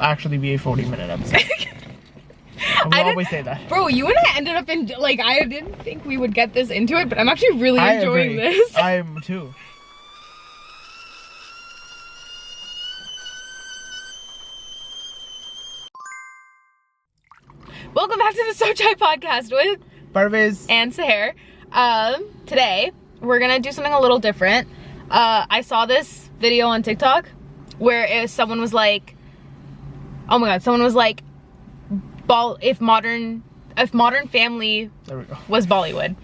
actually be a 40-minute episode. We always say that. Bro, you and I ended up in, like, I didn't think we would get this into it, but I'm actually really enjoying this. I am too. Welcome back to the So Chai podcast with Parwaiz and Sahar. Today, we're gonna do something a little different. I saw this video on TikTok where someone was like, oh my god, someone was like, if Modern Family was Bollywood.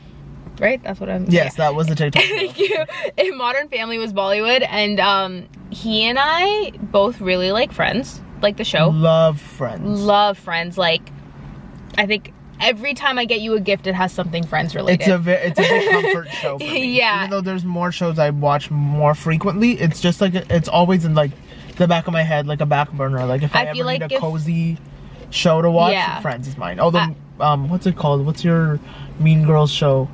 Right? That's what I'm saying. Yes, that was the TikTok. Thank you. If Modern Family was Bollywood, and he and I both really like Friends, like the show. Love Friends. Love Friends. Like, I think every time I get you a gift, it has something Friends related. It's a big comfort show for me. Yeah. Even though there's more shows I watch more frequently, it's just like it's always in like the back of my head, like a back burner. Like if I ever need a cozy show to watch, yeah, Friends is mine. Although, what's it called? What's your Mean Girls show?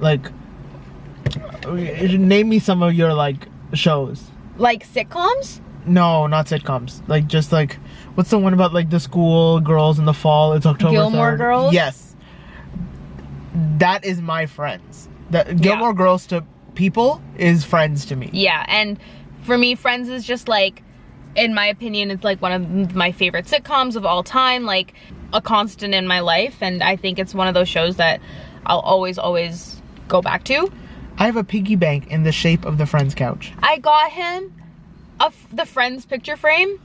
Like, name me some of your like shows. Like sitcoms? No, not sitcoms. Like just like, what's the one about like the school girls in the fall? It's October 3rd. Gilmore Girls? Yes. That is my Friends. Gilmore Girls to people is Friends to me. Yeah, and for me, Friends is just like, in my opinion, it's like one of my favorite sitcoms of all time, like a constant in my life, and I think it's one of those shows that I'll always go back to. I have a piggy bank in the shape of the Friends couch. I got him the Friends picture frame.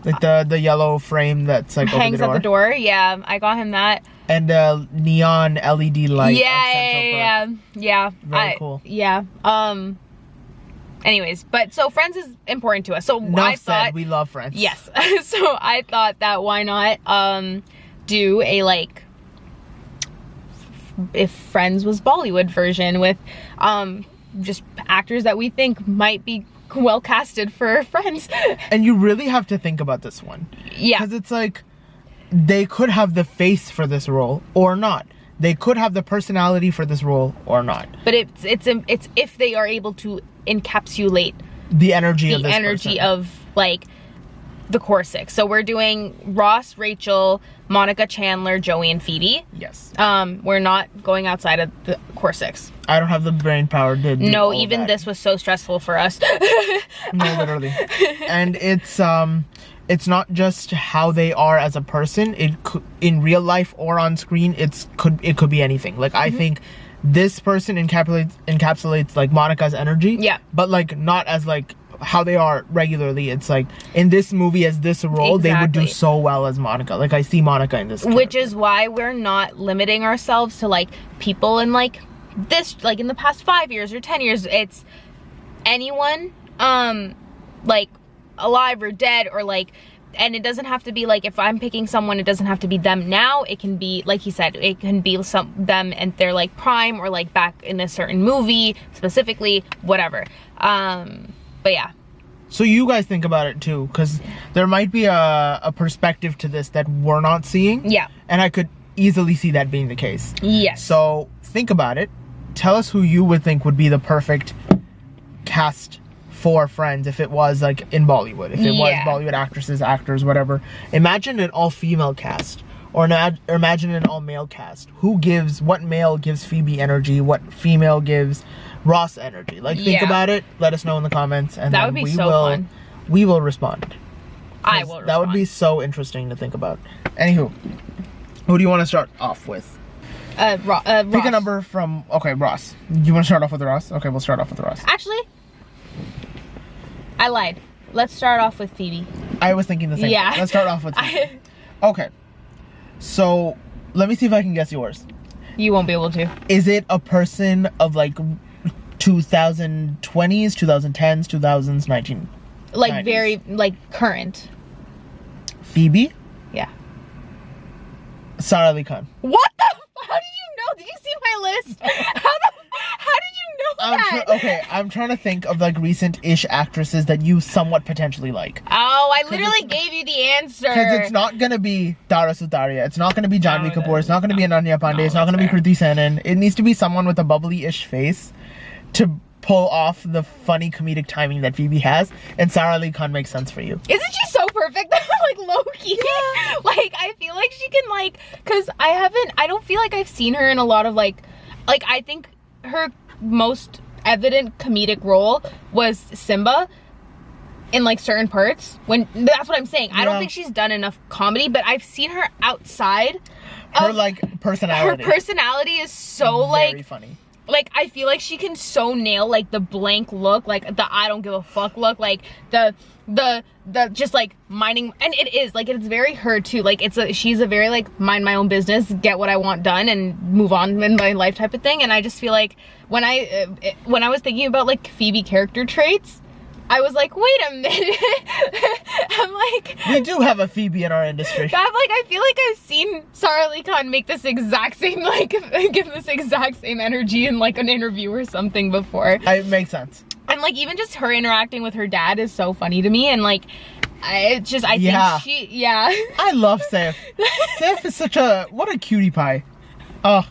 Like the yellow frame that's like hangs over the door. At the door. Yeah, I got him that. And a neon LED light. Yeah. Very cool. Yeah. Anyways, but so Friends is important to us. So I thought we love Friends. Yes. So I thought that why not do a like if Friends was Bollywood version with just actors that we think might be well casted for Friends. And you really have to think about this one. Yeah. Because it's like they could have the face for this role or not. They could have the personality for this role or not. But it's if they are able to encapsulate the energy of like the core six. So we're doing Ross, Rachel, Monica, Chandler, Joey, and Phoebe. Yes. We're not going outside of the core six. I don't have the brain power to do all even that. This was so stressful for us. No, literally. And it's not just how they are as a person. It could, in real life or on screen, it could be anything. Like I think this person encapsulates like Monica's energy. Yeah. But like not as like how they are regularly. It's like in this movie as this role, they would do so well as Monica. Like I see Monica in this character. Which is why we're not limiting ourselves to like people in like this, like in the past 5 years or 10 years. It's anyone like alive or dead, or like, and it doesn't have to be like, if I'm picking someone, it doesn't have to be them now. It can be, like he said, it can be them and they're like prime, or like back in a certain movie specifically, whatever. But yeah. So you guys think about it too, because there might be a perspective to this that we're not seeing. Yeah. And I could easily see that being the case. Yes. So think about it. Tell us who you would think would be the perfect cast for Friends if it was like in Bollywood. If it was Bollywood actresses, actors, whatever. Imagine an all-female cast. Or imagine an all-male cast. What male gives Phoebe energy? What female gives Ross energy? Like, think about it. Let us know in the comments. And that would be so fun. We will respond. I will respond. That would be so interesting to think about. Anywho, who do you want to start off with? Ross. Pick a number from... Okay, Ross. You want to start off with Ross? Okay, we'll start off with Ross. Actually, I lied. Let's start off with Phoebe. I was thinking the same thing. Let's start off with Phoebe. Okay. So, let me see if I can guess yours. You won't be able to. Is it a person of like 2020s, 2010s, 2000s, 19? Like 90s? Very, like current. Phoebe? Yeah. Sara Ali Khan. What the? How did you know? Did you see my list? How did you know that? Okay, I'm trying to think of like recent-ish actresses that you somewhat potentially like. Oh, I literally gave you the answer. Because it's not gonna be Dara Sutaria. It's not gonna be Janvi Kapoor. It's not gonna be Ananya Pandey. It's not gonna be Kriti Sanon. It needs to be someone with a bubbly-ish face to pull off the funny comedic timing that Phoebe has, and Sara Ali Khan makes sense for you. Isn't she so perfect? Like low-key. Yeah. Like I feel like she can like, cause I don't feel like I've seen her in a lot of like I think her most evident comedic role was Simba in like certain parts. When that's what I'm saying. I don't think she's done enough comedy, but I've seen her outside. Her like personality. Her personality is so very like funny. Like I feel like she can so nail like the blank look, like the I don't give a fuck look, like the just like minding, and it is like it's very her too. Like she's a very like mind my own business, get what I want done, and move on in my life type of thing. And I just feel like when I was thinking about like Phoebe character traits, I was like, wait a minute. I'm like, we do have a Phoebe in our industry. I'm like, I feel like I've seen Sara Ali Khan make this exact same, like, give this exact same energy in like an interview or something before. It makes sense. And like even just her interacting with her dad is so funny to me, and like I think she, I love Saif. Saif is such a, what a cutie pie. Oh,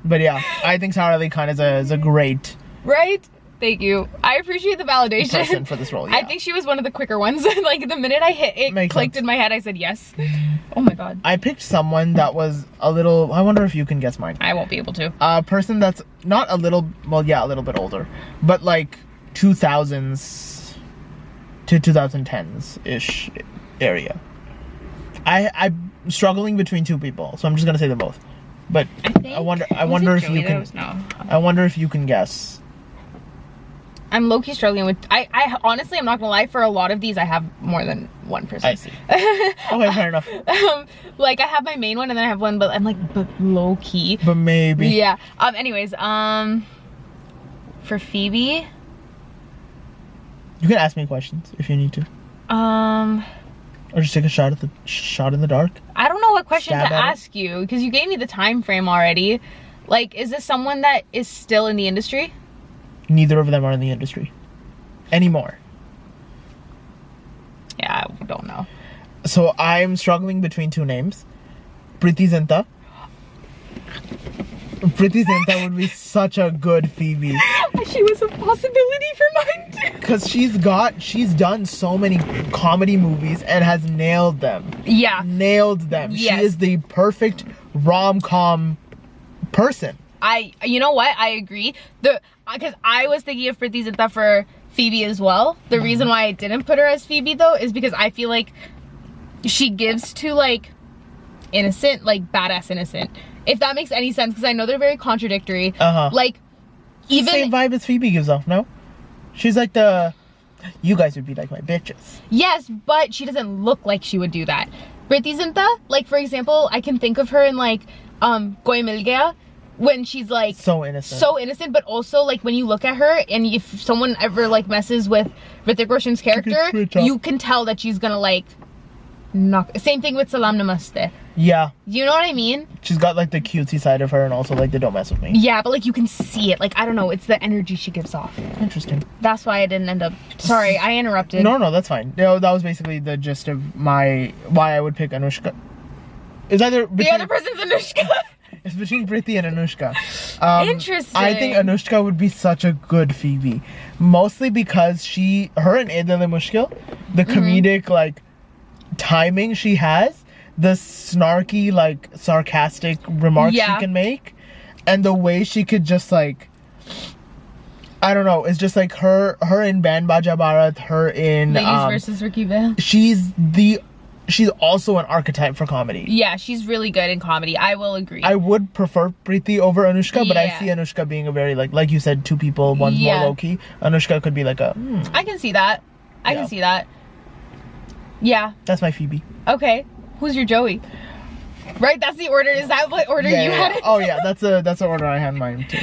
but yeah, I think Sara Ali Khan is a great, right? Thank you. I appreciate the validation. Person for this role, yeah. I think she was one of the quicker ones. Like the minute I hit it, Makes clicked sense. in my head, I said yes. Oh my god. I picked someone that was a little, I wonder if you can guess mine. I won't be able to. A person that's not a little, well, yeah, a little bit older, but like 2000s to 2010s-ish area. I'm struggling between two people, so I'm just gonna say them both. But I wonder if you can. I wonder if you can guess. I'm low-key struggling with. I honestly, I'm not gonna lie. For a lot of these, I have more than one person. I see. Okay, fair enough. Like I have my main one, and then I have one, but I'm like, but low-key. But maybe. Yeah. Anyways, for Phoebe. You can ask me questions if you need to. Or just take a shot in the dark. I don't know what question Stab to at it. ask you, because you gave me the time frame already. Like, is this someone that is still in the industry? Neither of them are in the industry anymore. Yeah, I don't know. So I'm struggling between two names. Preeti Zinta. Preeti Zinta would be such a good Phoebe. She was a possibility for mine too. Because she's done so many comedy movies and has nailed them. Yeah. Nailed them. Yes. She is the perfect rom-com person. You know what? I agree. Because I was thinking of Preeti Zinta for Phoebe as well. The reason why I didn't put her as Phoebe though is because I feel like she gives to like innocent, like badass innocent. If that makes any sense, because I know they're very contradictory. Like even same vibe as Phoebe gives off, no? She's like you guys would be like my bitches. Yes, but she doesn't look like she would do that. Preeti Zinta, like for example, I can think of her in like Koi Mil Gaya, when she's like so innocent, but also like when you look at her, and if someone ever like messes with Hrithik Roshan's character, you can tell that she's gonna like knock. Same thing with Salam Namaste. Yeah. You know what I mean? She's got like the cutesy side of her, and also like the don't mess with me. Yeah, but like you can see it. Like I don't know, it's the energy she gives off. Interesting. That's why I didn't end up. Sorry, I interrupted. No, that's fine. No, that was basically the gist of why I would pick Anushka. It's either the other person's Anushka. It's between Preeti and Anushka. Interesting. I think Anushka would be such a good Phoebe, mostly because her and Edel Mushkil, the comedic like timing she has, the snarky like sarcastic remarks she can make, and the way she could just like, I don't know, it's just like her in Band Baja Bharat, her in Ladies versus Rakiba. She's also an archetype for comedy. Yeah, she's really good in comedy. I will agree. I would prefer Preeti over Anushka, but I see Anushka being a very like you said, two people, one's more low key. Anushka could be like a. I can see that. I can see that. Yeah. That's my Phoebe. Okay. Who's your Joey? Right, that's the order. Is that what order you had it? Oh yeah, that's the order I had mine too.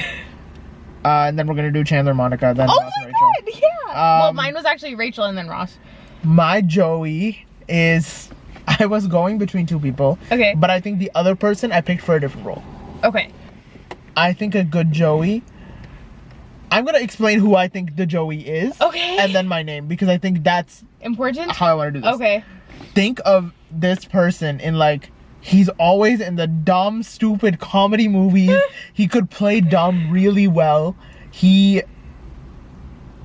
And then we're gonna do Chandler, Monica, then Ross and Rachel. God, yeah. Well, mine was actually Rachel and then Ross. My Joey is. I was going between two people. Okay. But I think the other person I picked for a different role. Okay. I think a good Joey. I'm gonna explain who I think the Joey is. Okay. And then my name, because I think that's important. How I want to do this. Okay. Think of this person in like, he's always in the dumb, stupid comedy movies. He could play dumb really well. He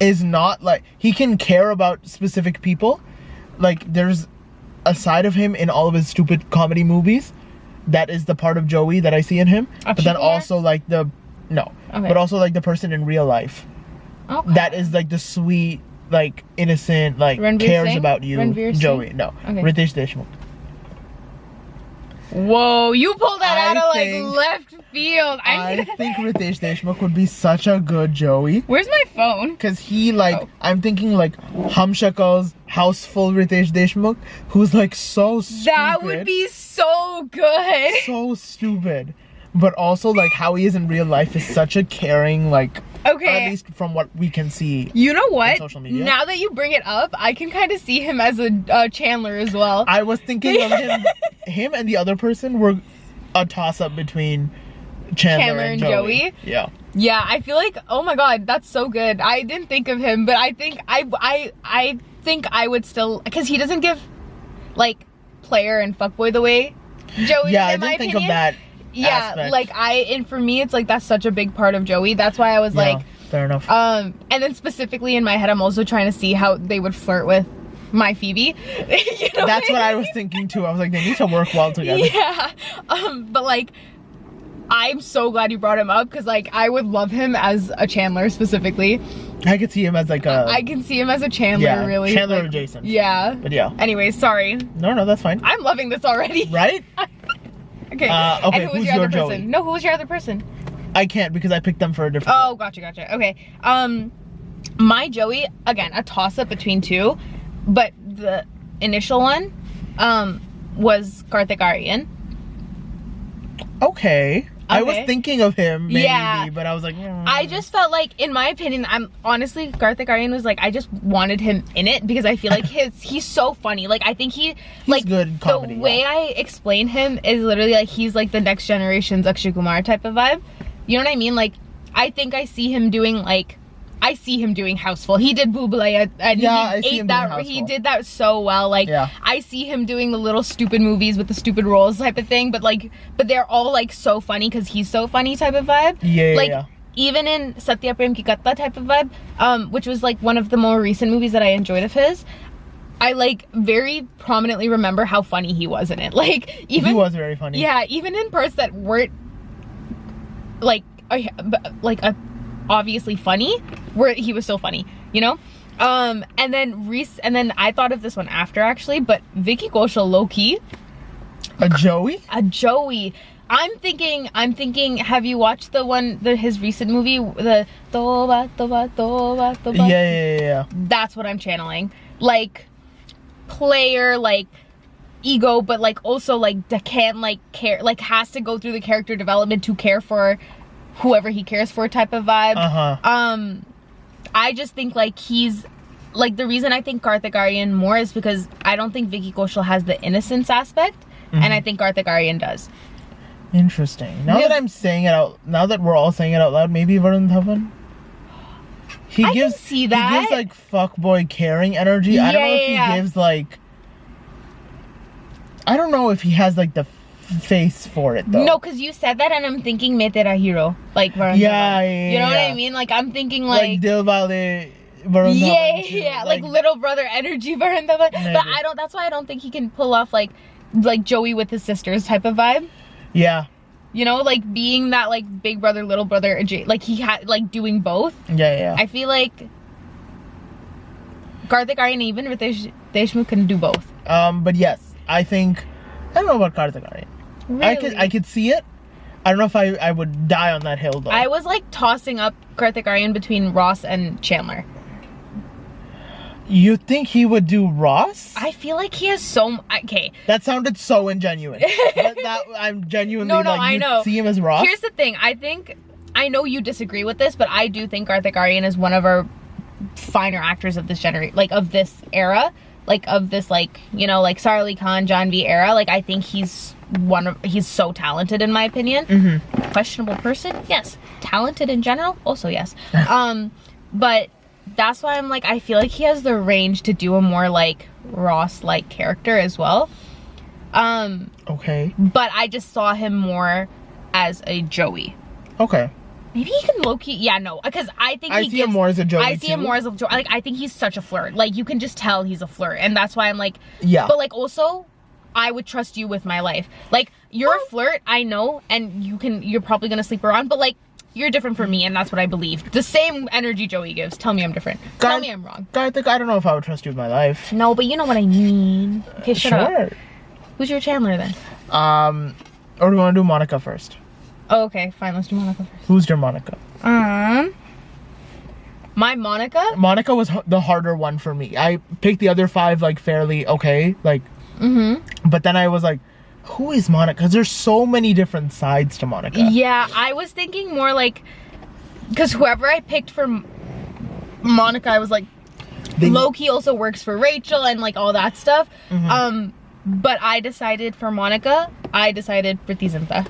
is not like, he can care about specific people. Like, there's a side of him in all of his stupid comedy movies that is the part of Joey that I see in him. But then also like but also like the person in real life. Okay. That is like the sweet, like innocent, like cares about you, Joey. No, Ritesh Deshmukh. Whoa, you pulled that out of like left field. I think Ritesh Deshmukh would be such a good Joey. Where's my phone? Because he like, I'm thinking like Hum Shakal's houseful Ritesh Deshmukh, who's like so stupid. That would be so good. So stupid. But also like how he is in real life is such a caring, like, at least from what we can see. You know what? On social media. Now that you bring it up, I can kind of see him as a Chandler as well. I was thinking of him and the other person were a toss-up between Chandler and Joey. Yeah. Yeah, I feel like, oh my god, that's so good. I didn't think of him, but I think I think I would still, because he doesn't give like player and fuckboy the way Joey does, in my opinion. Think of that. Yeah, aspect. like and for me it's like that's such a big part of Joey. That's why I was like, fair enough. And then specifically in my head I'm also trying to see how they would flirt with my Phoebe. You know that's what I was thinking too. I was like, they need to work well together. Yeah. But like, I'm so glad you brought him up, because like I would love him as a Chandler specifically. I could see him as like a... I can see him as a Chandler, really. Chandler like, adjacent. Yeah. But yeah. Anyways, sorry. No, that's fine. I'm loving this already. Right? Okay. Okay, and who was your other Joey? person? No, who was your other person? I can't, because I picked them for a different... Oh, gotcha. Okay. My Joey, again, a toss-up between two, but the initial one was Karthik Aaryan. Okay. I was thinking of him, maybe, but I was like... I just felt like, in my opinion, honestly, Karthik Aaryan was like, I just wanted him in it, because I feel like he's so funny. Like, I think he's like, good in comedy. The way I explain him is literally like, he's like the next generation's Akshay Kumar type of vibe. You know what I mean? Like, I think I see him doing like, I see him doing Houseful. He did Boobalaya, and he did that so well. Like, I see him doing the little stupid movies with the stupid roles type of thing, but they're all like so funny because he's so funny type of vibe. Yeah. Even in Satya Prem Ki Katha type of vibe, which was like one of the more recent movies that I enjoyed of his, I like very prominently remember how funny he was in it. Like, even he was very funny. Yeah, even in parts that weren't like obviously funny, where he was so funny, you know. And then I thought of this one after, actually, but Vicky Kaushal, low-key a Joey. I'm thinking, have you watched his recent movie, the Toba Toba? Yeah. That's what I'm channeling. Like, player, like ego, but like also like can't like care, like has to go through the character development to care for whoever he cares for type of vibe. I just think like he's like, the reason I think Karthik Aaryan more is because I don't think Vicky Kaushal has the innocence aspect, and I think Karthik Aaryan does. Interesting. Now that I'm saying it out, now that we're all saying it out loud, maybe Varun Dhawan. He gives like fuckboy caring energy. I don't know if he gives like, I don't know if he has like the face for it though. No, because you said that and I'm thinking Main Tera Hero, like Varun Dhawan. You know what I mean? Like, I'm thinking like Dilwale Varun Dhawan. Yeah, like little brother energy Varun Dhawan. But that's why I don't think he can pull off like Joey with his sisters type of vibe. Yeah. You know, like being that like big brother, little brother, like he had like doing both. Yeah. I feel like Karthik Aaryan, even Ritesh Deshmukh, can do both. But yes, I think, I don't know about Karthik Aaryan. Really? I could see it. I don't know if I would die on that hill though. I was like tossing up Karthik Aaryan between Ross and Chandler. You think he would do Ross? I feel like he has so... Okay. That sounded so ingenuine. I'm genuinely I know. See him as Ross? Here's the thing. I know you disagree with this, but I do think Karthik Aaryan is one of our finer actors of this generation, like of this era, like of this, like, you know, like Sara Ali Khan, Janvi era. Like, I think he's so talented in my opinion. Questionable person? Yes. Talented in general? Also yes. But that's why I'm like, I feel like he has the range to do a more like Ross-like character as well. Okay. But I just saw him more as a Joey. Okay. maybe he can low-key, yeah, no, because I think I see him more as a Joey I see him too. more as a Joey. Like, I think he's such a flirt. Like, you can just tell he's a flirt, and that's why I'm like, yeah. But like, also, I would trust you with my life. Like, you're a flirt, I know, and you're probably gonna sleep around, but like, you're different from me, and that's what I believe. The same energy Joey gives. Tell me I'm different. Tell me I'm wrong. I don't know if I would trust you with my life. No, but you know what I mean. Okay, shut up. Who's your Chandler then? Or do you want to do Monica first? Oh, okay, fine. Let's do Monica first. Who's your Monica? My Monica? Monica was the harder one for me. I picked the other 5 like fairly okay, like. But then I was like, who is Monica? Because there's so many different sides to Monica. Yeah, I was thinking more like, because whoever I picked for Monica, I was like, low-key also works for Rachel and like all that stuff. But I decided for Monica, I decided Priti Zinta.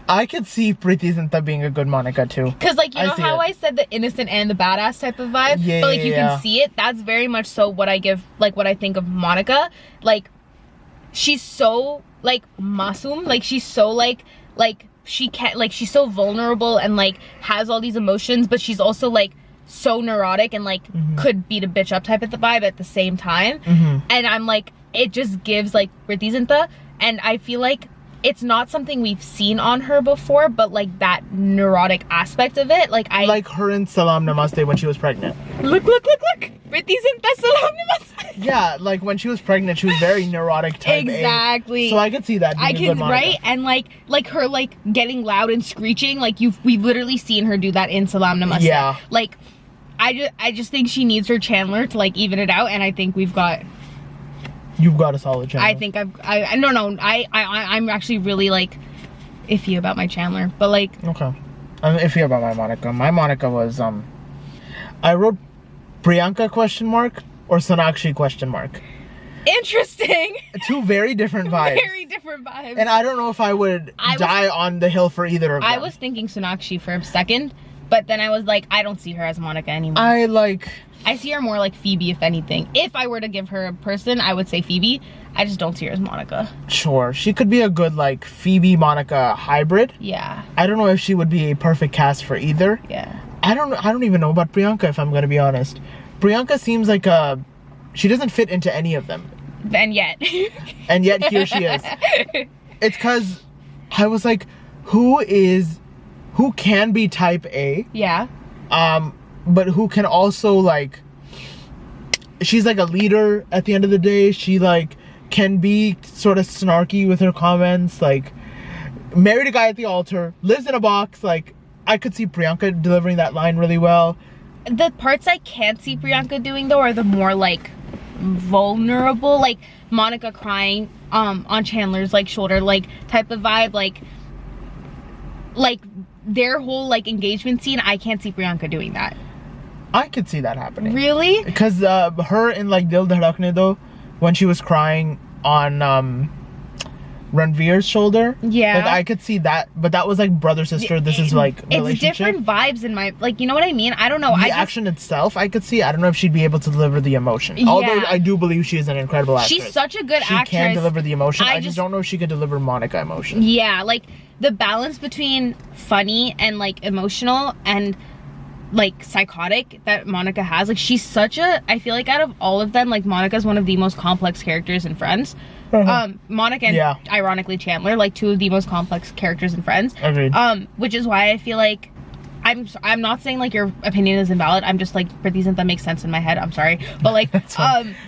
I could see Priti Zinta being a good Monica too. Cause like, you know how I said the innocent and the badass type of vibe? Yeah, but like you can see it. That's very much so what I give, like what I think of Monica. Like, she's so like masum, like she's so like she can't, like she's so vulnerable and like has all these emotions, but she's also like so neurotic and like could beat a bitch up type of the vibe at the same time. And I'm like, it just gives like Priti Zinta, and I feel like it's not something we've seen on her before, but like that neurotic aspect of it, like I like her in Salam Namaste when she was pregnant. Look! Priti Zinta Salam Namaste. Yeah, like when she was pregnant, she was very neurotic type exactly. A. So I could see that. I can, right? And like her like getting loud and screeching, like we've literally seen her do that in Salam Namaste. Yeah. Like, I just think she needs her Chandler to like even it out, and I think we've got. You've got a solid Chandler. I think I'm actually really like iffy about my Chandler, but like. Okay. I'm iffy about my Monica. My Monica was I wrote Priyanka ? Or Sonakshi ? Interesting. 2 very different vibes. Very different vibes. And I don't know if I would die on the hill for either of them. I was thinking Sonakshi for a second, but then I was like, I don't see her as Monica anymore. I see her more like Phoebe, if anything. If I were to give her a person, I would say Phoebe. I just don't see her as Monica. Sure, she could be a good like Phoebe Monica hybrid. Yeah. I don't know if she would be a perfect cast for either. Yeah. I don't even know about Priyanka, if I'm gonna be honest. Priyanka seems like she doesn't fit into any of them. And yet. And yet here she is. It's because I was like, who can be type A? Yeah. But who can also like, she's like a leader at the end of the day. She like can be sort of snarky with her comments, like married a guy at the altar, lives in a box. Like, I could see Priyanka delivering that line really well. The parts I can't see Priyanka doing though are the more like vulnerable, like Monica crying on Chandler's like shoulder, like type of vibe, like their whole like engagement scene. I can't see Priyanka doing that. I could see that happening. Really? Because her in like Dil Dhadakne though, when she was crying on Ranveer's shoulder. Yeah. Like, I could see that, but that was like brother sister. This is like relationship. It's different vibes in my, like, you know what I mean? I don't know. The action itself, I could see. I don't know if she'd be able to deliver the emotion. Yeah. Although I do believe she is an incredible actress. She's such a good actress. She can deliver the emotion. I just don't know if she could deliver Monica emotion. Yeah, like the balance between funny and like emotional and like psychotic that Monica has. Like, she's such a, I feel like out of all of them, like Monica's one of the most complex characters in Friends. Monica and ironically Chandler, like two of the most complex characters in Friends. Agreed. Which is why I feel like I'm not saying like your opinion is invalid. I'm just like, Priti Zinta makes sense in my head. I'm sorry, but like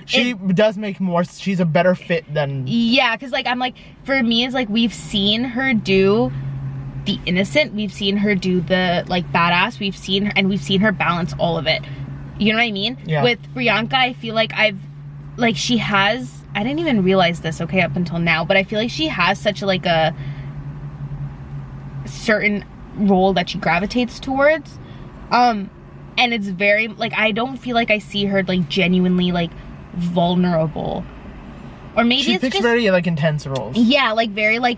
she does make more. She's a better fit than because like I'm like, for me it's like we've seen her do the innocent, we've seen her do the like badass, we've seen her balance all of it. You know what I mean? Yeah. With Priyanka, I feel like she has. I didn't even realize this, okay, up until now, but I feel like she has such like a certain role that she gravitates towards. And it's very, like, I don't feel like I see her like genuinely like vulnerable. Or maybe she picks very like intense roles. Yeah, like very like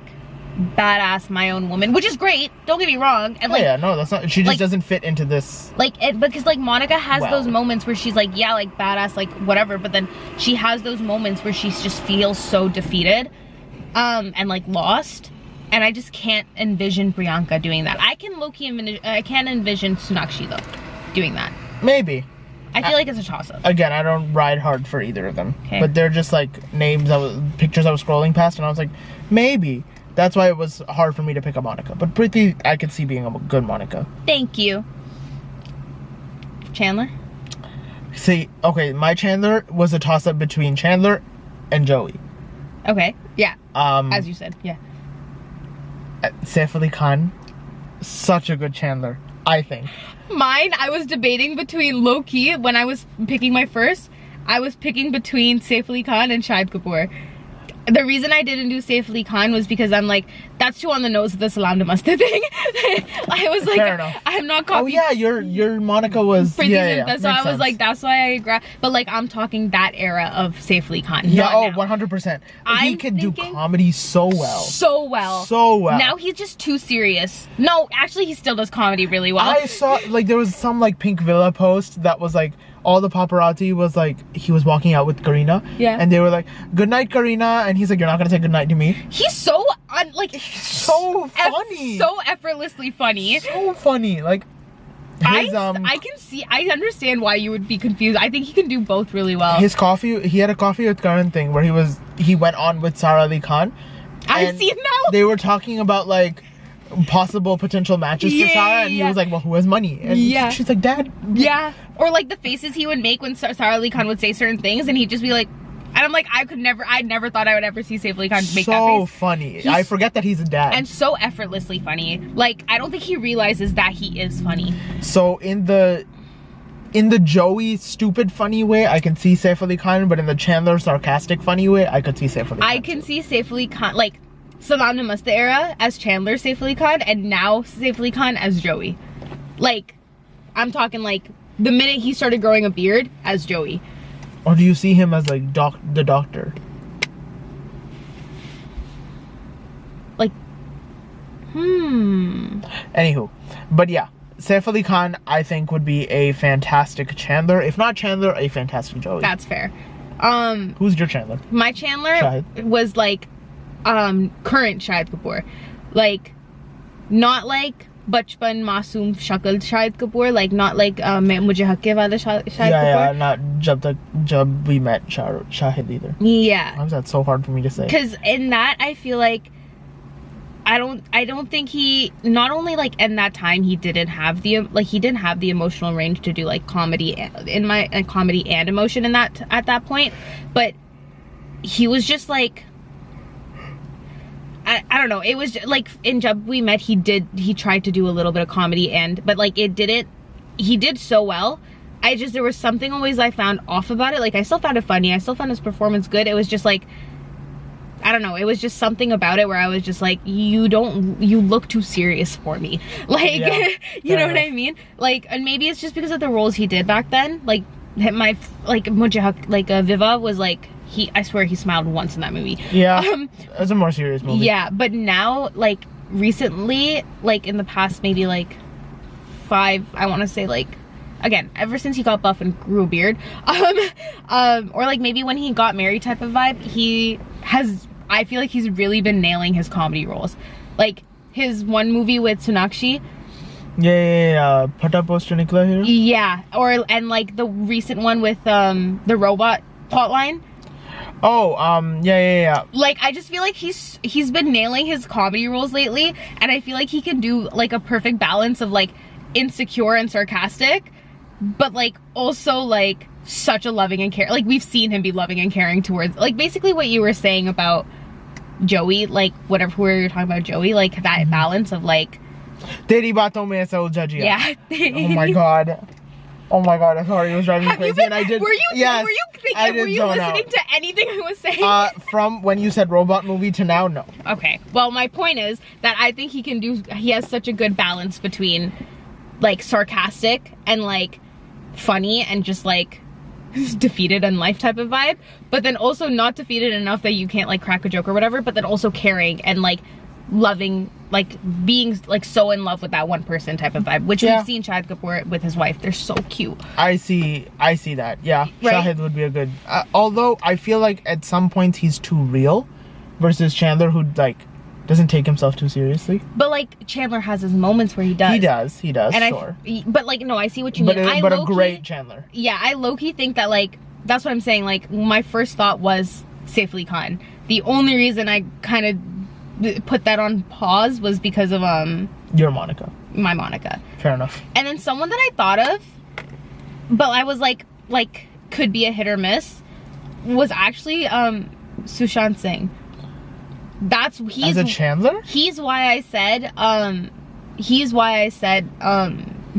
badass my own woman, which is great, don't get me wrong, and like no, that's not, she just like, doesn't fit into this like because like Monica has those moments where she's like like badass, like whatever, but then she has those moments where she just feels so defeated and like lost, And I just can't envision Priyanka doing that. I can I can't envision Sonakshi though doing that. Maybe. I feel like it's a toss-up. Again, I don't ride hard for either of them. Okay. But they're just like names, pictures I was scrolling past, and I was like, maybe. That's why it was hard for me to pick a Monica. But Priti, I could see being a good Monica. Thank you. Chandler? See, okay, my Chandler was a toss-up between Chandler and Joey. Okay, yeah. As you said, yeah. Saif Ali Khan, such a good Chandler, I think. Mine, I was debating between low-key, when I was picking my first, I was picking between Saif Ali Khan and Shahid Kapoor. The reason I didn't do Saif Ali Khan was because I'm like, that's too on the nose of the Salam Namaste thing. I was like, fair enough. I'm not copying. Oh yeah, your Monica was, yeah, so I was like, that's why I grabbed, but like I'm talking that era of Saif Ali Khan. Yeah, oh, now. 100%. He I'm can do thinking comedy so well. So well. So well. Now he's just too serious. No, actually he still does comedy really well. I saw, like, there was some like Pink Villa post that was like, all the paparazzi was like, he was walking out with Kareena. Yeah. And they were like, good night, Kareena. And he's like, you're not gonna say good night to me. He's so, So funny. So effortlessly funny. So funny. Like, his, I understand why you would be confused. I think he can do both really well. He had a coffee with Karan thing where he went on with Sahar Ali Khan. I've seen that. They were talking about like possible potential matches for Sahar, and he was like, well, who has money? And she's like, Dad. Yeah. Or like the faces he would make when Sahar Ali Khan would say certain things, and he'd just be like, and I'm like, I never thought I would ever see Saif Ali Khan make that face. So funny. I forget that he's a dad. And so effortlessly funny. Like, I don't think he realizes that he is funny. So in the Joey stupid funny way, I can see Saif Ali Khan, but in the Chandler sarcastic funny way, I could see Saif Ali Khan. I can see Saif Ali Khan, like, Salam Namaste era as Chandler Saif Ali Khan, and now Saif Ali Khan as Joey. Like, I'm talking like the minute he started growing a beard as Joey. Or do you see him as like the doctor? Like, Anywho, but yeah, Saif Ali Khan I think would be a fantastic Chandler. If not Chandler, a fantastic Joey. That's fair. Who's your Chandler? My Chandler Shahid. was like current Shahid Kapoor. Like, not like Bachpan Masoom Shakal Shahid Kapoor, like not like Mujhe Hakke Wala Shahid Kapoor. Yeah, not Jab We Met Shahid either. Yeah. Why was that so hard for me to say? Because in that, I feel like I don't think he, not only like in that time he didn't have the emotional range to do like comedy comedy and emotion in that at that point, but he was just like, I don't know, it was just, like in Jab We Met he tried to do a little bit of comedy but like he did so well. There was something always I found off about it. Like, I still found it funny, I still found his performance good. It was just like, I don't know, it was just something about it where I was just like, you look too serious for me. Like, yeah, you know what I mean? Like, and maybe it's just because of the roles he did back then. Like, Viva was like, I swear he smiled once in that movie. Yeah, it was a more serious movie. Yeah, but now, like, recently, like, in the past maybe, like, 5, I want to say, like, again, ever since he got buff and grew a beard, or, like, maybe when he got married type of vibe, I feel like he's really been nailing his comedy roles. Like, his one movie with Sonakshi. Yeah. Phata Poster Nikla Hero? Yeah, and, like, the recent one with, the robot plotline. Oh, yeah. Like, I just feel like he's been nailing his comedy roles lately, and I feel like he can do like a perfect balance of like insecure and sarcastic, but like also like such a loving and care. Like, we've seen him be loving and caring towards, like, basically what you were saying about Joey, like whatever we were talking about Joey, like that balance of like, Teri baaton mein aisa uljha jiya. Yeah. Oh my god, I thought he was driving me crazy, and I did. Were you listening to anything I was saying? From when you said robot movie to now, no. Okay. Well, my point is that I think he has such a good balance between like sarcastic and like funny and just like defeated in life type of vibe, but then also not defeated enough that you can't like crack a joke or whatever, but then also caring and like loving, like being like so in love with that one person type of vibe, which we've seen Shahid Kapoor with his wife. They're so cute. I see that. Yeah, right? Shahid would be a good, although I feel like at some points he's too real versus Chandler, who like Doesn't take himself too seriously. But like Chandler has his moments where he does. He does, and sure. But like, no, I see what you mean. But a great Chandler. Yeah, I low-key think that like, that's what I'm saying. Like, my first thought was Saif Ali Khan. The only reason I kind of put that on pause was because of your Monica. My Monica. Fair enough. And then someone that I thought of, but I was like could be a hit or miss, was actually Sushant Singh. He's as a Chandler? He's why I said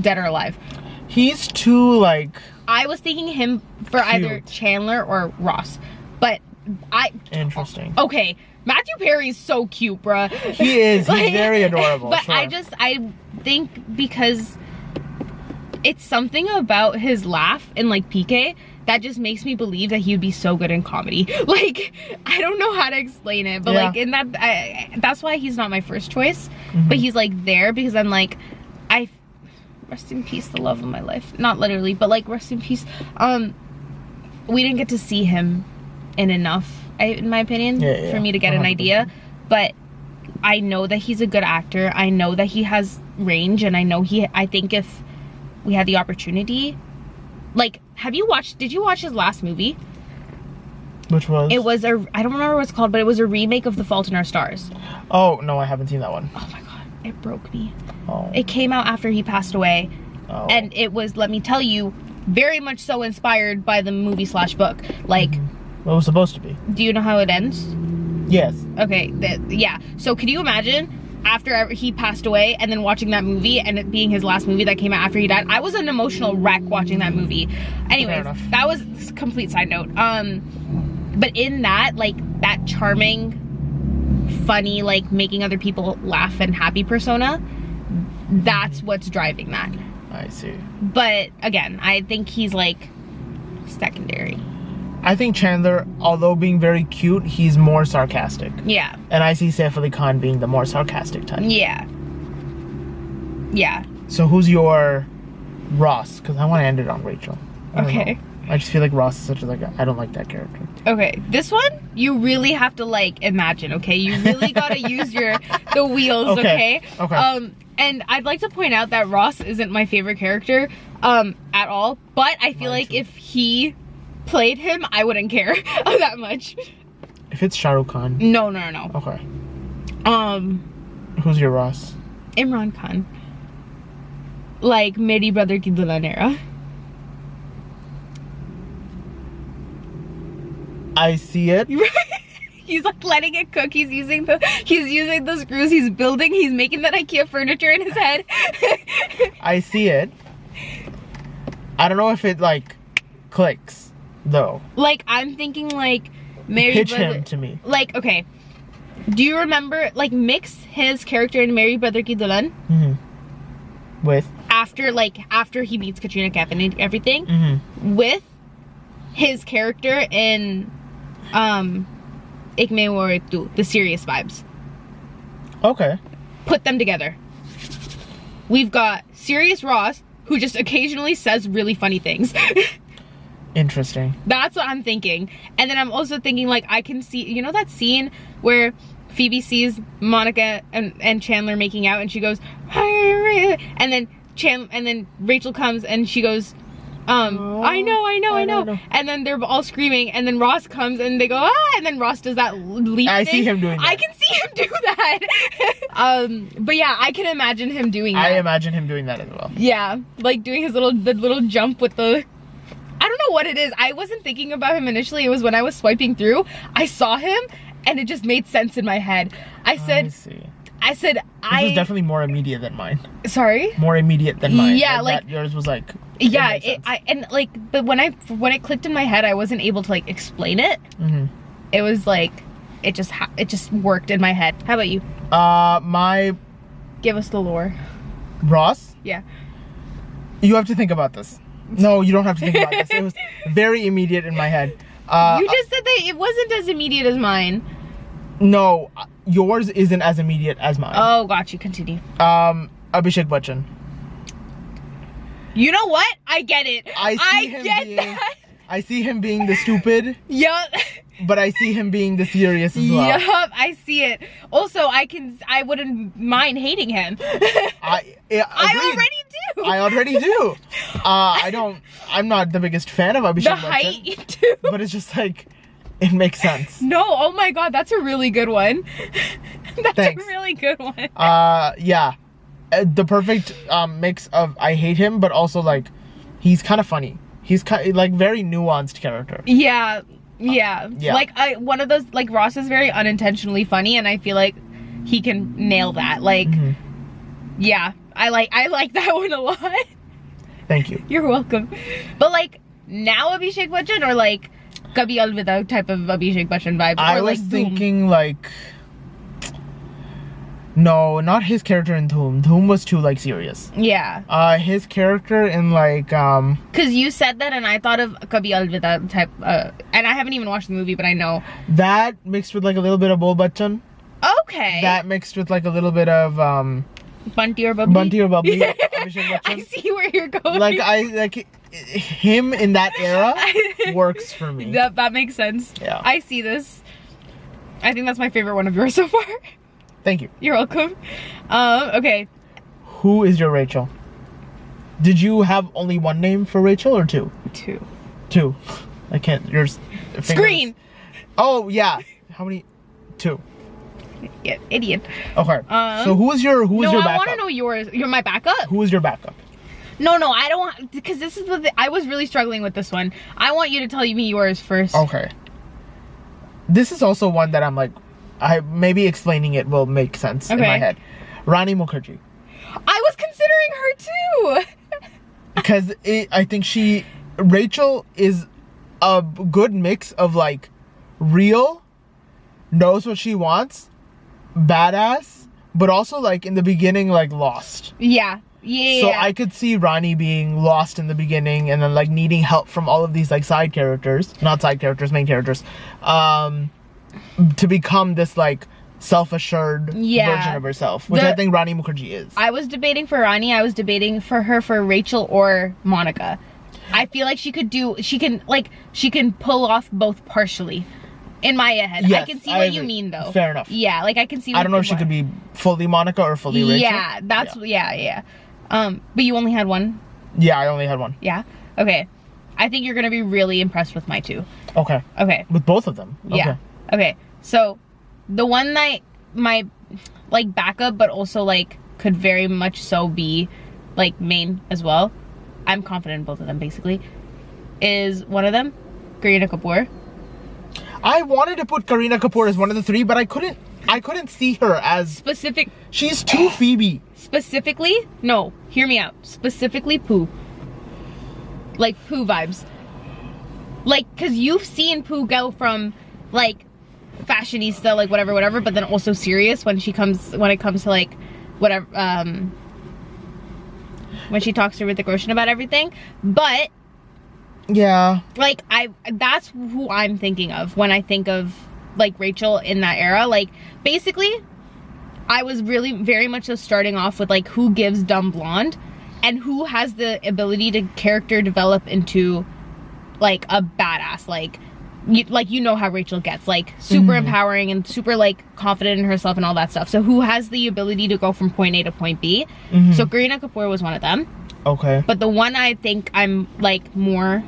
Dead or Alive. He's too like, I was thinking him for cute. either Chandler or Ross. But interesting. Okay, Matthew Perry's so cute, bruh. He is. He's very adorable. But sure. I think because it's something about his laugh in like PK that just makes me believe that he would be so good in comedy. Like, I don't know how to explain it, but like in that, that's why he's not my first choice. But he's like there because I'm like, rest in peace, the love of my life. Not literally, but like rest in peace. We didn't get to see him in enough, in my opinion, for me to get 100%. An idea. But I know that he's a good actor. I know that he has range, and I think if we had the opportunity, like, did you watch his last movie? Which was? It was I don't remember what it's called, but it was a remake of The Fault in Our Stars. Oh, no, I haven't seen that one. Oh my god, it broke me. Oh. It came out after he passed away. Oh. And it was, let me tell you, very much so inspired by the movie / book. Like, Well, it was supposed to be. Do you know how it ends? Yes. Okay, yeah. So could you imagine after he passed away and then watching that movie and it being his last movie that came out after he died? I was an emotional wreck watching that movie. Anyways, that was a complete side note. But in that, like, that charming, funny, like, making other people laugh and happy persona, that's what's driving that. I see. But again, I think he's like secondary. I think Chandler, although being very cute, he's more sarcastic. Yeah. And I see Saif Ali Khan being the more sarcastic type. Yeah. Yeah. So who's your Ross? Because I want to end it on Rachel. Okay. I just feel like Ross is such a, like, I don't like that character. Okay, this one, you really have to, like, imagine, okay? You really gotta use the wheels, okay? Okay. And I'd like to point out that Ross isn't my favorite character, at all. But I feel like if he played him, I wouldn't care that much. If it's Shah Rukh Khan. No. Okay. Um. Who's your Ross? Imran Khan. Like, Meri Brother Ki Dulan era. I see it. He's like letting it cook. He's using the screws. He's building. He's making that IKEA furniture in his head. I see it. I don't know if it like clicks though. Like, I'm thinking like Mary Pitch Brother, him to me. Like, okay, do you remember, like, mix his character in Meri Brother Ki Dulan with after he meets Katrina Kaif and everything with his character in Ik Mein Wo Ek Tu, the serious vibes. Okay. Put them together. We've got serious Ross, who just occasionally says really funny things. Interesting. That's what I'm thinking. And then I'm also thinking, like, I can see, you know that scene where Phoebe sees Monica and Chandler making out and she goes, and then Rachel comes and she goes, I know. And then they're all screaming, and then Ross comes and they go, ah, and then Ross does that leap I thing. see him doing that. I can see him do that. But yeah, I can imagine him doing that. I imagine him doing that as well. Yeah, like doing his little jump with the, I don't know what it is. I wasn't thinking about him initially. It was when I was swiping through, I saw him and it just made sense in my head. I said, This is definitely more immediate than mine. Sorry? More immediate than mine. Yeah, like that, yours was like. Yeah, but when it clicked in my head, I wasn't able to like explain it. It was like, it just worked in my head. How about you? Give us the lore. Ross? Yeah. You have to think about this. No, you don't have to think about this. It was very immediate in my head. You just said that it wasn't as immediate as mine. No, yours isn't as immediate as mine. Oh, got you. Continue. Abhishek Bachchan. You know what? I get it. I see him get being that. I see him being the stupid, Yup. but I see him being the serious as well. Yup, I see it. Also, I wouldn't mind hating him. I already do. I already do. I'm not the biggest fan of Abhishek The Bachchan, height, you do. but it's just like, it makes sense. No, oh my god, that's a really good one. That's Thanks. a really good one. Yeah. The perfect mix of I hate him, but also like, he's kind of funny. He's kind like very nuanced character. Yeah. Yeah. Like one of those, like Ross is very unintentionally funny, and I feel like he can nail that. Like, yeah, I like that one a lot. Thank you. You're welcome. But like now Abhishek Bachchan, or like Kabhi Alvida type of Abhishek Bachchan vibes. I or was like thinking like, no, not his character in Dhoom. Dhoom was too like serious. Yeah. His character in like Cause you said that, and I thought of Kabhi Alvida type. And I haven't even watched the movie, but I know that mixed with like a little bit of Bol Bachchan. Okay. That mixed with like a little bit of Bunty or Bubbly. Bunty or Bubbly. Abhishek Bachchan. I see where you're going. Like him in that era works for me. That makes sense. Yeah. I see this. I think that's my favorite one of yours so far. Thank you. You're welcome. Okay. Who is your Rachel? Did you have only one name for Rachel or two? Two. I can't. Yours. Screen. Oh yeah. How many? Two. Yeah, idiot. Okay. So who is your no, backup? I want to know yours. You're my backup? Who is your backup? No, I don't want, because this is I was really struggling with this one. I want you to tell me yours first. Okay. This is also one that I'm like, maybe explaining it will make sense in my head. Rani Mukherjee. I was considering her too. Because I think Rachel is a good mix of like real, knows what she wants, badass, but also like in the beginning like lost. Yeah. So I could see Rani being lost in the beginning and then like needing help from all of these like main characters, to become this like self-assured version of herself, which I think Rani Mukherjee is. I was debating for Rani. I was debating for her for Rachel or Monica. I feel like she can pull off both partially. In my head. Yes, I can see what you mean though. Fair enough. Yeah, like I can see what I don't know if she could be fully Monica or fully Rachel. Yeah, that's yeah. But you only had one? Yeah, I only had one. Yeah? Okay. I think you're gonna be really impressed with my two. Okay. With both of them? Yeah. Okay. So, the one that my, like, backup, but also, like, could very much so be, like, main as well. I'm confident in both of them, basically. Is one of them Kareena Kapoor. I wanted to put Kareena Kapoor as one of the three, but I couldn't see her as specific. She's too Phoebe. Specifically, no, hear me out. Specifically Pooh. Like Pooh vibes. Like, cause you've seen Pooh go from like fashionista, like whatever, but then also serious when it comes to like whatever, when she talks to Hrithik Roshan about everything. But yeah, like that's who I'm thinking of when I think of like Rachel in that era. Like basically I was really very much so starting off with like who gives dumb blonde and who has the ability to character develop into like a badass, like you know how Rachel gets, like super empowering and super like confident in herself and all that stuff. So who has the ability to go from point A to point B. So Kareena Kapoor was one of them. Okay. But the one I think I'm like more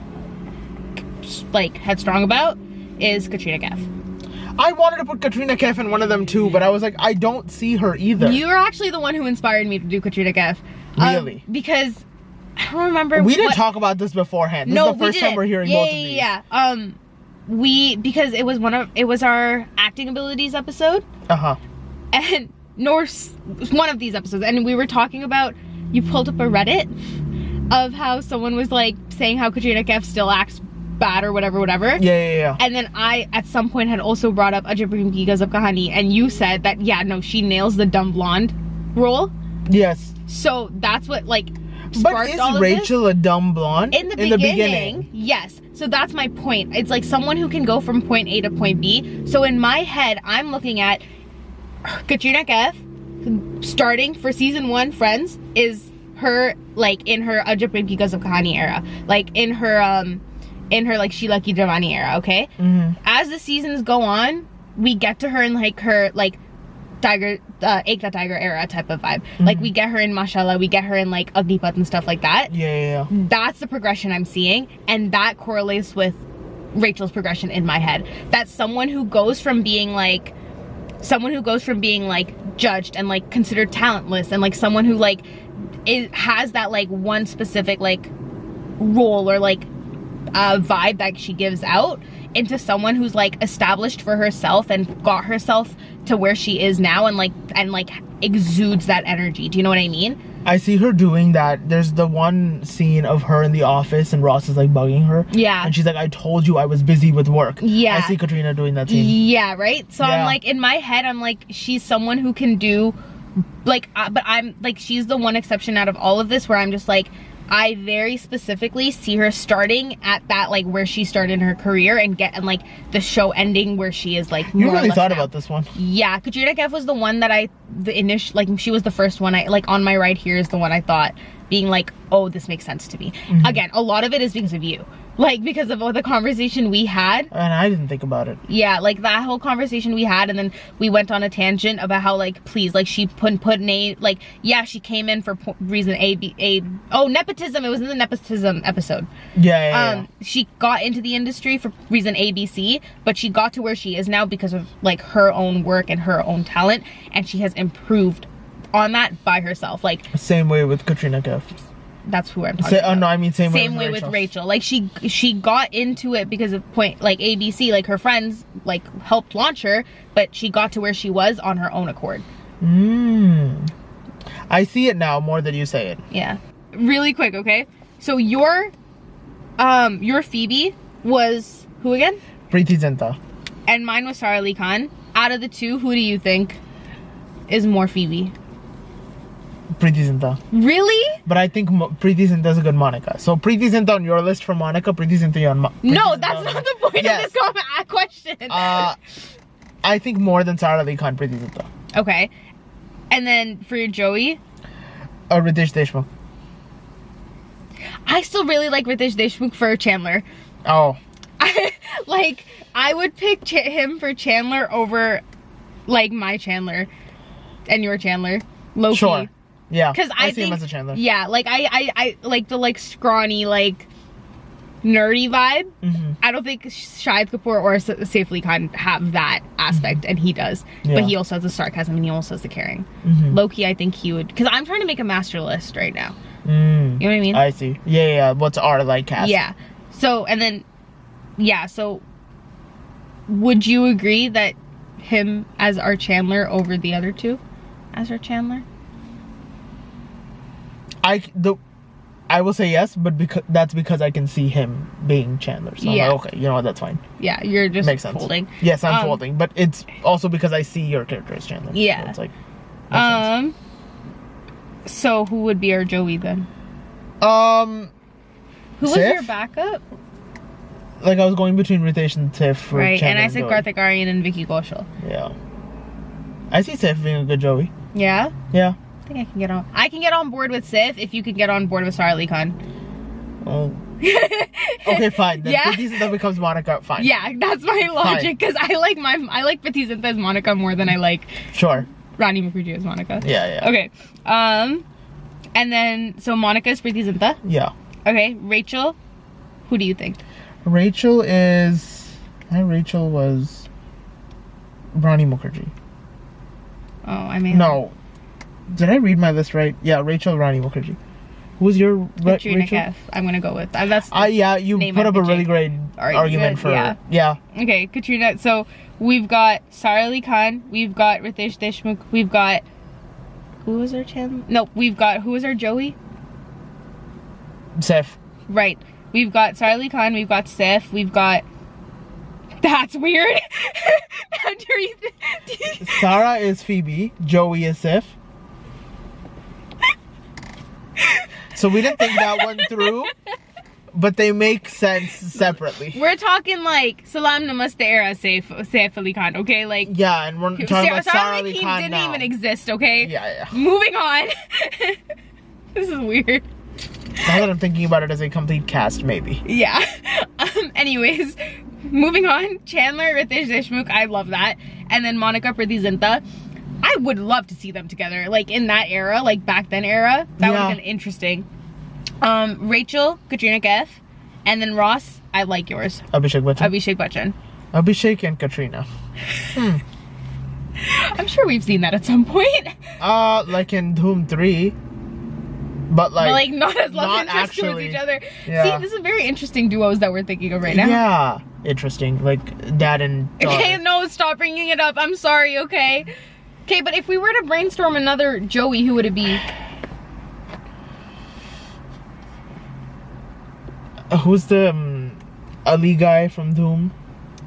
like headstrong about is Katrina Kaif. I wanted to put Katrina Kaif in one of them too, but I was like, I don't see her either. You're actually the one who inspired me to do Katrina Kaif. Really? Because I don't remember. We didn't talk about this beforehand. This is the first time we're hearing both of these. Yeah. Because it was our acting abilities episode. And one of these episodes, and we were talking about, you pulled up a Reddit of how someone was like saying how Katrina Kaif still acts bad or whatever. Yeah. And then I at some point had also brought up Ajay Prem Ki Gazab Kahani, and you said that she nails the dumb blonde role. Yes. So that's what like sparked all of Rachel this. A dumb blonde? In the beginning, yes. So that's my point. It's like someone who can go from point A to point B. So in my head, I'm looking at Katrina Kaif starting for season 1 Friends is her like in her Ajay Prem Ki Gazab Kahani era, like in her in her like Sheila Ki Jawani era, okay? As the seasons go on, we get to her in like her like Tiger, Ekta Tiger era type of vibe. Like we get her in Mashallah, we get her in like Agnipat and stuff like that. Yeah. That's the progression I'm seeing, and that correlates with Rachel's progression in my head. That's someone who goes from being like judged and like considered talentless, and like someone who like has that like one specific like role or like vibe that she gives out, into someone who's like established for herself and got herself to where she is now, and like exudes that energy. Do you know what I mean? I see her doing that. There's the one scene of her in the office and Ross is like bugging her. Yeah. And she's like, I told you I was busy with work. Yeah. I see Katrina doing that scene. Yeah, right? So I'm like, in my head, I'm like, she's someone who can do, like, but I'm like, she's the one exception out of all of this where I'm just like, I very specifically see her starting at that, like, where she started in her career and like the show ending where she is like you really thought about this one. Yeah, Katrina Kaif was the one that she was the first one I like on my right here is the one I thought being like, oh, this makes sense to me. Again, a lot of it is because of you, like because of the conversation we had, and I didn't think about it. Yeah, like that whole conversation we had, and then we went on a tangent about how like, please, like she put name, like, yeah, she came in for reason nepotism. It was in the nepotism episode. Yeah. She got into the industry for reason ABC, but she got to where she is now because of like her own work and her own talent, and she has improved on that by herself. Like same way with Katrina Kaif. That's who I'm talking about. No, I mean same way with Rachel. Like she got into it because of like ABC, like her friends like helped launch her, but she got to where she was on her own accord. I see it now more than you say it. Yeah. Really quick, okay? So your Phoebe was who again? Preeti Zinta. And mine was Sara Ali Khan. Out of the two, who do you think is more Phoebe? Preeti Zinta. Really? But I think Preeti Zinta is a good Monica. So Preeti Zinta on your list for Monica, Preeti Zinta on No, that's not the point of this question. I think more than Sara Ali Khan, Preeti Zinta. Okay. And then for your Joey? Ritesh Deshmukh. I still really like Ritesh Deshmukh for Chandler. Oh. I would pick him for Chandler over like my Chandler and your Chandler. Low-key. Sure. Yeah, because I see him as a Chandler. Yeah, like I like the like scrawny, like nerdy vibe. I don't think Shahid Kapoor or Saif Ali Khan have that aspect, and he does. Yeah. But he also has the sarcasm, and he also has the caring. Low-key, I think he would, because I'm trying to make a master list right now. You know what I mean? I see. Yeah. What's our like cast? Yeah. So and then, yeah. So, would you agree that him as our Chandler over the other two as our Chandler? I will say yes, but that's because I can see him being Chandler. So I'm like, okay, you know what, that's fine. Yeah, you're just makes sense. Folding. Yes, I'm folding, but it's also because I see your character as Chandler. Yeah. So it's like, makes sense. So who would be our Joey then? Who was Saif? your backup? Like I was going between Ritesh and Saif for right, Chandler and I said Karthik Aryan and Vicky Kaushal. Yeah. I see Saif being a good Joey. Yeah? Yeah. I think I can get on board with Saif if you can get on board with Sara Ali Khan. Well, okay, fine. Then Preeti Zinta becomes Monica. Fine. Yeah, that's my logic, because I like Preeti Zinta as Monica more than I like Rani Mukherjee as Monica. Yeah. Okay. And then so Monica is Preeti Zinta. Yeah. Okay, Rachel. Who do you think? Rachel was Rani Mukherjee. Oh, I mean. No. Did I read my list right? Yeah, Rachel, Rani Mukherjee. Who's your Katrina Rachel? Kaif. I'm gonna go with that's. You put up a really great argument for her. Yeah. Okay, Katrina. So we've got Sara Ali Khan. We've got Ritesh Deshmukh. We've got who was our Chandler? No, who was our Joey? Saif. Right. We've got Sara Ali Khan. We've got Saif. We've got. That's weird. Sarah is Phoebe. Joey is Saif. So we didn't think that one through, but they make sense separately. We're talking like Salam Namaste era Saif Ali Khan, okay? Like yeah, and we're talking about Sara Ali Khan didn't even exist, okay? Yeah. Moving on. This is weird. Now that I'm thinking about it as a complete cast, maybe. Yeah. Anyways, moving on. Chandler, Ritesh Deshmukh, I love that. And then Monica Priti Zinta. I would love to see them together, like in that era, like back then era. That would have been interesting. Rachel, Katrina Kaif, and then Ross, I like yours. Abhishek Bachchan. Abhishek and Katrina. I'm sure we've seen that at some point. Like in Dhoom 3. But like not as love interest with each other. Yeah. See, this is very interesting duos that we're thinking of right now. Yeah, interesting. Like dad and daughter. Okay, no, stop bringing it up. I'm sorry, okay? Okay, but if we were to brainstorm another Joey, who would it be? Who's the Ali guy from Dhoom?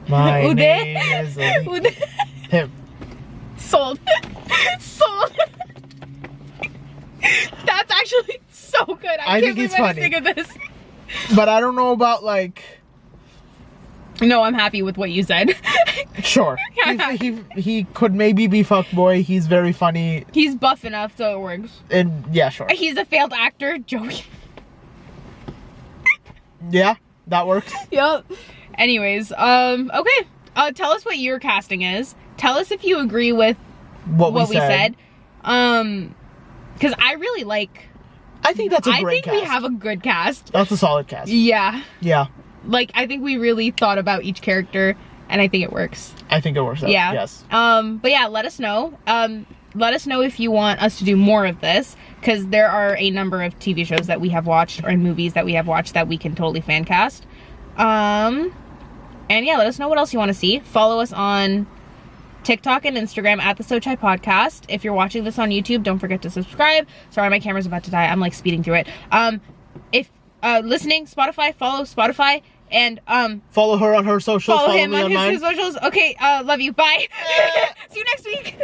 My name is Ali. Him. Sold. Sold. That's actually so good. I can't believe I didn't think of this. But I don't know about like... No, I'm happy with what you said. Sure. He could maybe be fuckboy. He's very funny. He's buff enough so it works. And yeah, sure. He's a failed actor, Joey. Yeah, that works. Yep. Anyways, okay. Tell us what your casting is. Tell us if you agree with what we said. Because I really like... I think that's a great cast. I think we have a good cast. That's a solid cast. Yeah. Yeah. Like, I think we really thought about each character, and I think it works. I think it works out. Yeah. Yes. But yeah, let us know. Let us know if you want us to do more of this, because there are a number of TV shows that we have watched, or movies that we have watched that we can totally fan cast. And yeah, let us know what else you want to see. Follow us on TikTok and Instagram at the So Chai Podcast. If you're watching this on YouTube, don't forget to subscribe. Sorry, my camera's about to die. I'm like speeding through it. If listening, Spotify, follow Spotify, and follow her on her socials. Follow him on his socials. Okay, love you. Bye. See you next week.